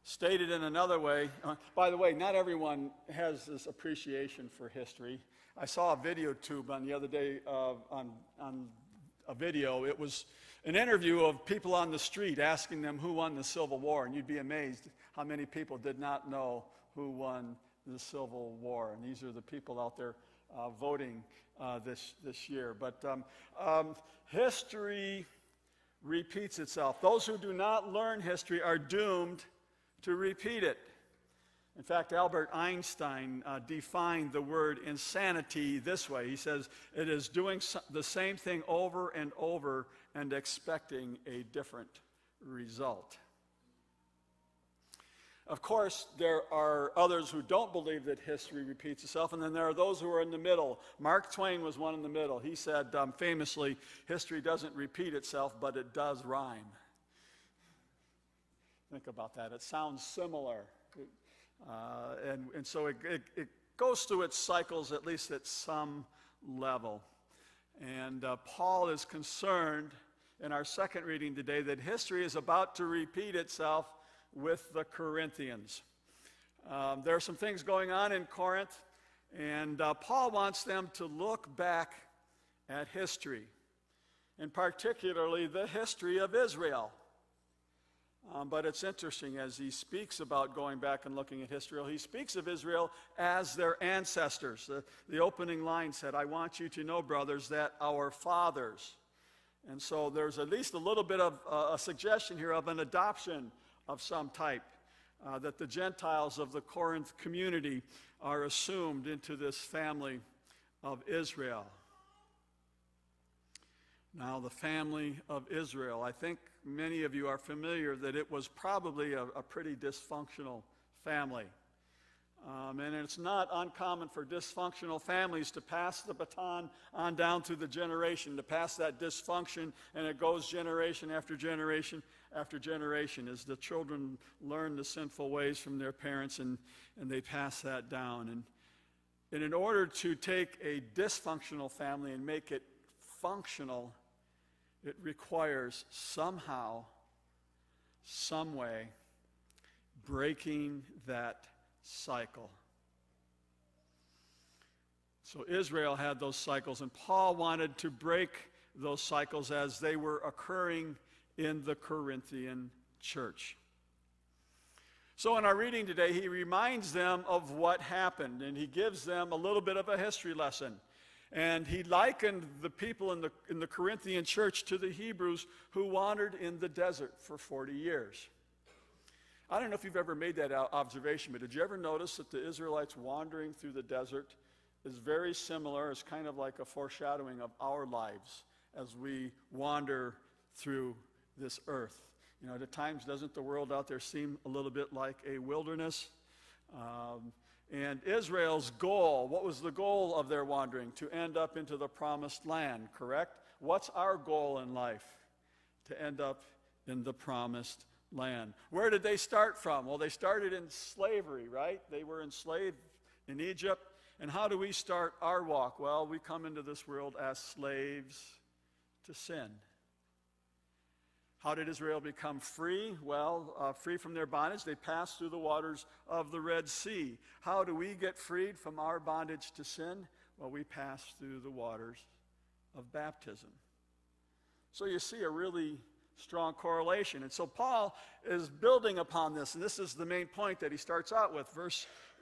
Stated in another way, by the way, not everyone has this appreciation for history. I saw a video tube on the other day on a video. It was an interview of people on the street asking them who won the Civil War, and you'd be amazed how many people did not know who won the Civil War. And these are the people out there voting this year. But history repeats itself. Those who do not learn history are doomed to repeat it. In fact, Albert Einstein defined the word insanity this way. He says, it is doing the same thing over and over and expecting a different result. Of course, there are others who don't believe that history repeats itself, and then there are those who are in the middle. Mark Twain was one in the middle. He said famously, history doesn't repeat itself, but it does rhyme. Think about that. It sounds similar. And so it goes through its cycles, at least at some level. And Paul is concerned in our second reading today that history is about to repeat itself with the Corinthians. There are some things going on in Corinth, and Paul wants them to look back at history, and particularly the history of Israel. But it's interesting, as he speaks about going back and looking at history, he speaks of Israel as their ancestors. The opening line said, I want you to know, brothers, that our fathers. And so there's at least a little bit of a suggestion here of an adoption of some type, that the Gentiles of the Corinth community are assumed into this family of Israel. Now, the family of Israel, I think many of you are familiar that it was probably a pretty dysfunctional family. And it's not uncommon for dysfunctional families to pass the baton on down through the generation, to pass that dysfunction, and it goes generation after generation after generation as the children learn the sinful ways from their parents, and they pass that down. And in order to take a dysfunctional family and make it functional, it requires somehow, some way, breaking that cycle. So Israel had those cycles, and Paul wanted to break those cycles as they were occurring in the Corinthian church. So in our reading today, he reminds them of what happened, and he gives them a little bit of a history lesson. And he likened the people in the Corinthian church to the Hebrews who wandered in the desert for 40 years. I don't know if you've ever made that observation, but did you ever notice that the Israelites wandering through the desert is very similar? It's kind of like a foreshadowing of our lives as we wander through this earth. You know, at times, doesn't the world out there seem a little bit like a wilderness? And Israel's goal, what was the goal of their wandering? To end up into the promised land, correct? What's our goal in life? To end up in the promised land. Where did they start from? Well, they started in slavery, right? They were enslaved in Egypt. And how do we start our walk? Well, we come into this world as slaves to sin. How did Israel become free? Well, free from their bondage, they passed through the waters of the Red Sea. How do we get freed from our bondage to sin? Well, we pass through the waters of baptism. So you see a really strong correlation. And so Paul is building upon this, and this is the main point that he starts out with,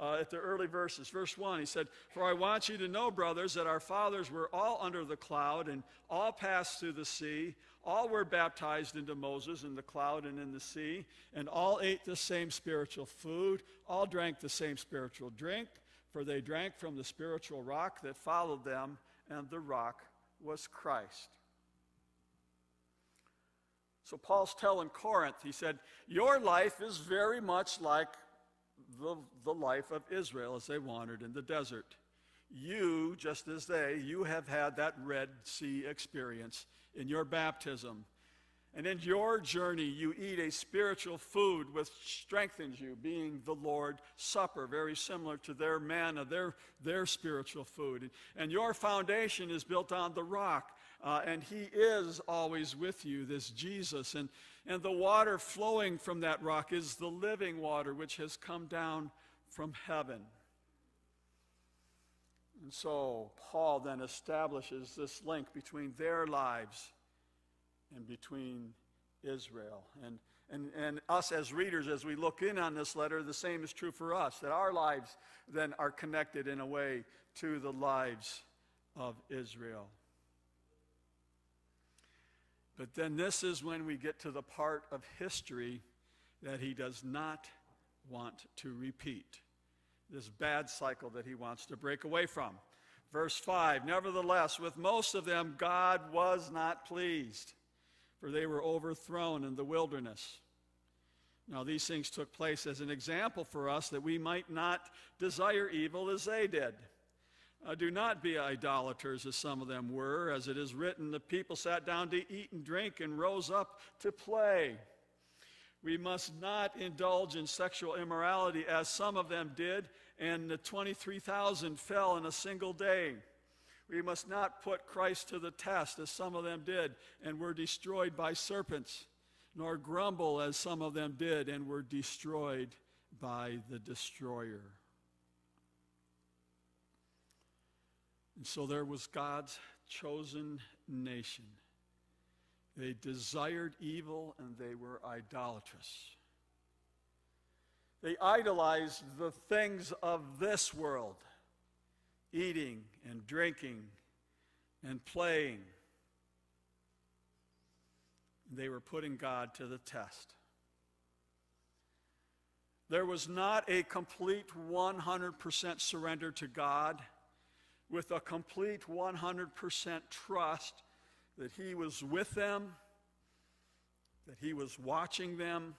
at the early verses. Verse 1, he said, For I want you to know, brothers, that our fathers were all under the cloud and all passed through the sea. All were baptized into Moses in the cloud and in the sea, and all ate the same spiritual food, all drank the same spiritual drink, for they drank from the spiritual rock that followed them, and the rock was Christ. So Paul's telling Corinth, he said, your life is very much like the life of Israel as they wandered in the desert. You, just as you have had that Red Sea experience in your baptism. And in your journey, you eat a spiritual food which strengthens you, being the Lord's Supper, very similar to their manna, their spiritual food. And your foundation is built on the rock. and he is always with you, this Jesus. And the water flowing from that rock is the living water which has come down from heaven. And so Paul then establishes this link between their lives and between Israel. And us as readers, as we look in on this letter, the same is true for us, that our lives then are connected in a way to the lives of Israel. But then this is when we get to the part of history that he does not want to repeat. This bad cycle that he wants to break away from. Verse 5, nevertheless, with most of them God was not pleased, for they were overthrown in the wilderness. Now these things took place as an example for us, that we might not desire evil as they did. Do not be idolaters as some of them were. As it is written, the people sat down to eat and drink and rose up to play. We must not indulge in sexual immorality as some of them did, and the 23,000 fell in a single day. We must not put Christ to the test as some of them did and were destroyed by serpents, nor grumble as some of them did and were destroyed by the destroyer. And so there was God's chosen nation. They desired evil and they were idolatrous. They idolized the things of this world, eating and drinking and playing. They were putting God to the test. There was not a complete 100% surrender to God with a complete 100% trust that he was with them, that he was watching them,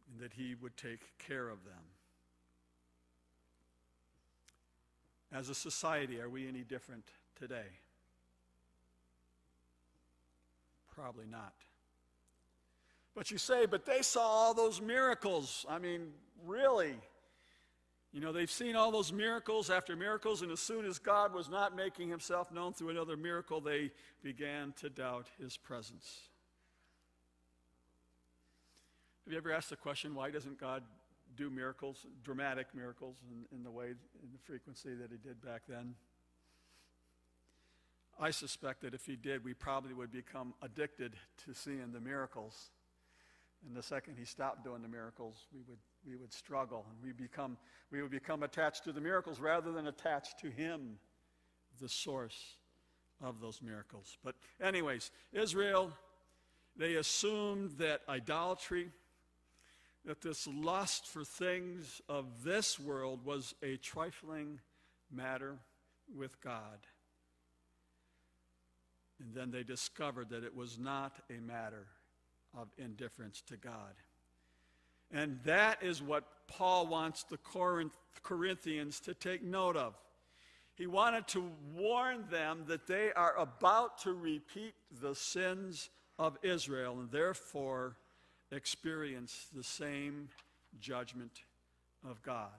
and that he would take care of them. As a society, are we any different today? Probably not. But you say, but they saw all those miracles. I mean, really? You know, they've seen all those miracles after miracles, and as soon as God was not making himself known through another miracle, they began to doubt his presence. Have you ever asked the question, why doesn't God do miracles, dramatic miracles, in the way, in the frequency that he did back then? I suspect that if he did, we probably would become addicted to seeing the miracles. And the second he stopped doing the miracles, we would struggle, and we would become attached to the miracles rather than attached to him, the source of those miracles. But anyways, Israel, they assumed that idolatry, that this lust for things of this world was a trifling matter with God. And then they discovered that it was not a matter of indifference to God. And that is what Paul wants the Corinthians to take note of. He wanted to warn them that they are about to repeat the sins of Israel and therefore experience the same judgment of God.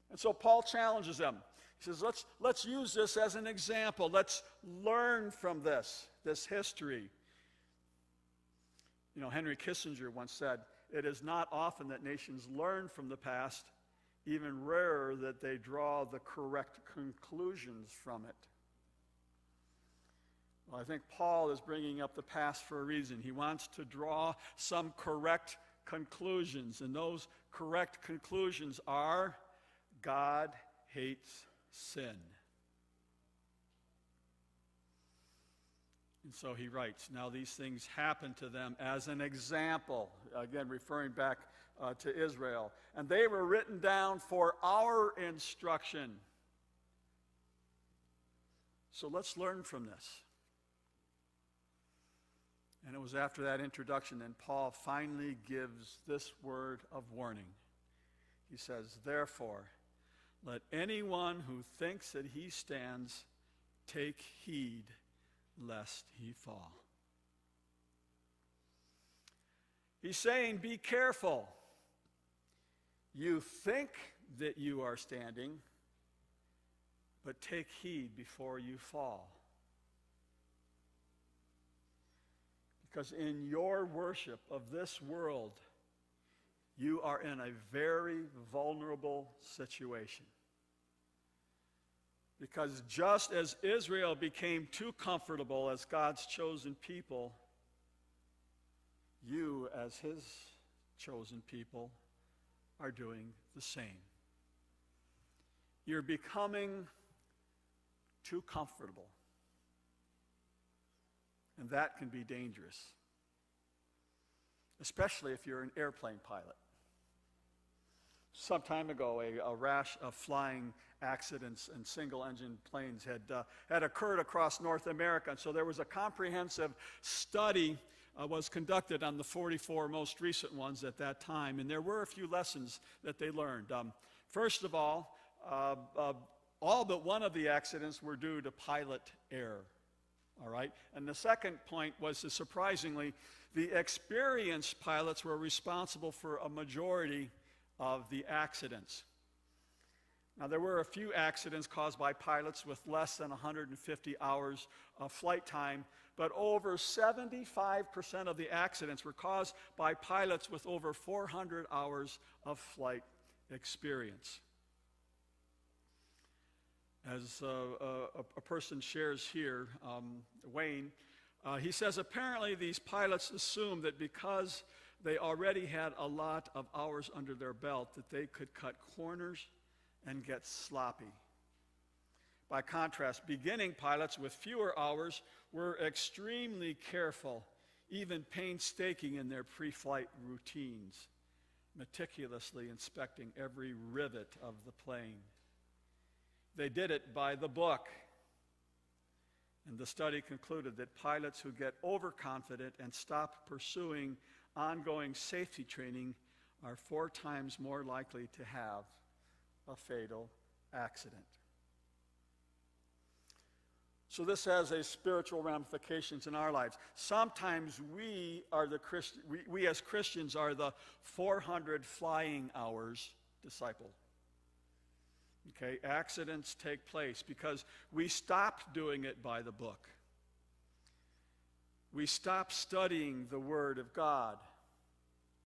And so Paul challenges them. He says, let's use this as an example. Let's learn from this history. You know, Henry Kissinger once said, it is not often that nations learn from the past, even rarer that they draw the correct conclusions from it. Well, I think Paul is bringing up the past for a reason. He wants to draw some correct conclusions, and those correct conclusions are God hates sin. And so he writes, now these things happened to them as an example, again referring back to Israel, and they were written down for our instruction. So let's learn from this. And it was after that introduction that Paul finally gives this word of warning. He says, therefore, let anyone who thinks that he stands take heed lest he fall. He's saying, be careful. You think that you are standing, but take heed before you fall. Because in your worship of this world, you are in a very vulnerable situation. Because just as Israel became too comfortable as God's chosen people, you as his chosen people are doing the same. You're becoming too comfortable. And that can be dangerous, especially if you're an airplane pilot. Some time ago, a rash of flying accidents and single-engine planes had occurred across North America. And so there was a comprehensive study was conducted on the 44 most recent ones at that time. And there were a few lessons that they learned. First of all but one of the accidents were due to pilot error. All right? And the second point was that, surprisingly, the experienced pilots were responsible for a majority of the accidents. Now, there were a few accidents caused by pilots with less than 150 hours of flight time, but over 75% of the accidents were caused by pilots with over 400 hours of flight experience. As a person shares here, Wayne, he says, apparently these pilots assumed that because they already had a lot of hours under their belt that they could cut corners and get sloppy. By contrast, beginning pilots with fewer hours were extremely careful, even painstaking in their pre-flight routines, meticulously inspecting every rivet of the plane. They did it by the book. And the study concluded that pilots who get overconfident and stop pursuing ongoing safety training are 4 times more likely to have a fatal accident. So this has a spiritual ramifications in our lives. Sometimes we as Christians are the 400 flying hours disciple. Okay, accidents take place because we stopped doing it by the book. We stopped studying the Word of God.